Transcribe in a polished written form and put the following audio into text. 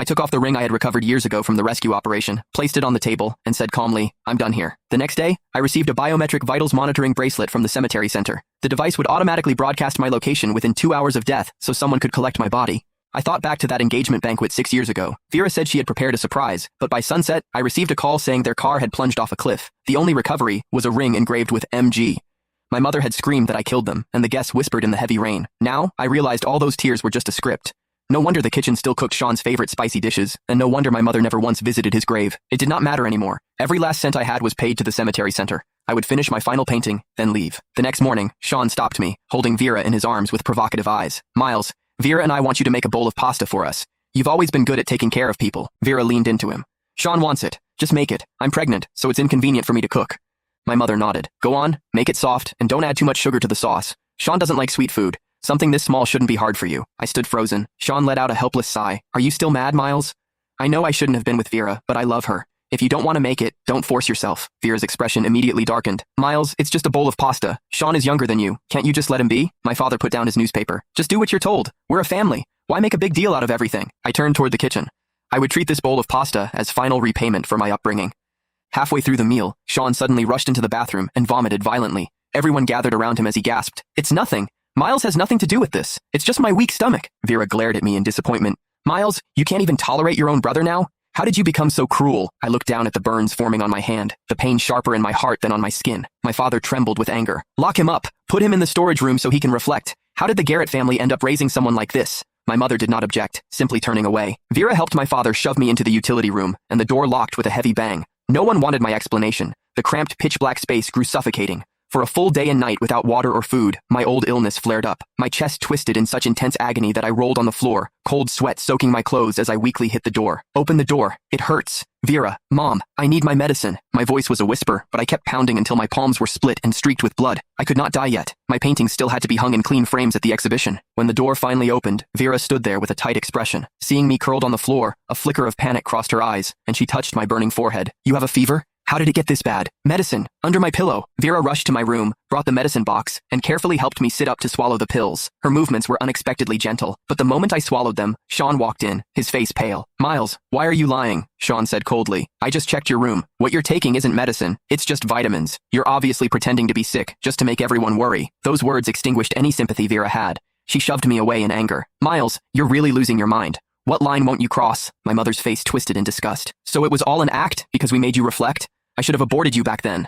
I took off the ring I had recovered years ago from the rescue operation, placed it on the table, and said calmly, "I'm done here." The next day, I received a biometric vitals monitoring bracelet from the cemetery center. The device would automatically broadcast my location within 2 hours of death so someone could collect my body. I thought back to that engagement banquet 6 years ago. Vera said she had prepared a surprise, but by sunset, I received a call saying their car had plunged off a cliff. The only recovery was a ring engraved with MG. My mother had screamed that I killed them, and the guests whispered in the heavy rain. Now, I realized all those tears were just a script. No wonder the kitchen still cooked Sean's favorite spicy dishes, and no wonder my mother never once visited his grave. It did not matter anymore. Every last cent I had was paid to the cemetery center. I would finish my final painting, then leave. The next morning, Sean stopped me, holding Vera in his arms with provocative eyes. "Miles, Vera and I want you to make a bowl of pasta for us. You've always been good at taking care of people." Vera leaned into him. "Sean wants it. Just make it. I'm pregnant, so it's inconvenient for me to cook." My mother nodded. "Go on, make it soft, and don't add too much sugar to the sauce. Sean doesn't like sweet food. Something this small shouldn't be hard for you." I stood frozen. Sean let out a helpless sigh. "Are you still mad, Miles?" "I know I shouldn't have been with Vera, but I love her. If you don't want to make it, don't force yourself." Vera's expression immediately darkened. "Miles, it's just a bowl of pasta. Sean is younger than you. Can't you just let him be?" My father put down his newspaper. "Just do what you're told. We're a family. Why make a big deal out of everything?" I turned toward the kitchen. I would treat this bowl of pasta as final repayment for my upbringing. Halfway through the meal, Sean suddenly rushed into the bathroom and vomited violently. Everyone gathered around him as he gasped. "It's nothing. Miles has nothing to do with this. It's just my weak stomach." Vera glared at me in disappointment. "Miles, you can't even tolerate your own brother now? How did you become so cruel?" I looked down at the burns forming on my hand, the pain sharper in my heart than on my skin. My father trembled with anger. "Lock him up. Put him in the storage room so he can reflect. How did the Garrett family end up raising someone like this?" My mother did not object, simply turning away. Vera helped my father shove me into the utility room, and the door locked with a heavy bang. No one wanted my explanation. The cramped, pitch-black space grew suffocating. For a full day and night without water or food, my old illness flared up. My chest twisted in such intense agony that I rolled on the floor, cold sweat soaking my clothes as I weakly hit the door. "Open the door. It hurts. Vera, Mom, I need my medicine." My voice was a whisper, but I kept pounding until my palms were split and streaked with blood. I could not die yet. My paintings still had to be hung in clean frames at the exhibition. When the door finally opened, Vera stood there with a tight expression. Seeing me curled on the floor, a flicker of panic crossed her eyes, and she touched my burning forehead. "You have a fever? How did it get this bad?" "Medicine. Under my pillow." Vera rushed to my room, brought the medicine box, and carefully helped me sit up to swallow the pills. Her movements were unexpectedly gentle, but the moment I swallowed them, Sean walked in, his face pale. "Miles, why are you lying?" Sean said coldly. "I just checked your room. What you're taking isn't medicine. It's just vitamins. You're obviously pretending to be sick, just to make everyone worry." Those words extinguished any sympathy Vera had. She shoved me away in anger. "Miles, you're really losing your mind. What line won't you cross?" My mother's face twisted in disgust. "So it was all an act, because we made you reflect? I should have aborted you back then."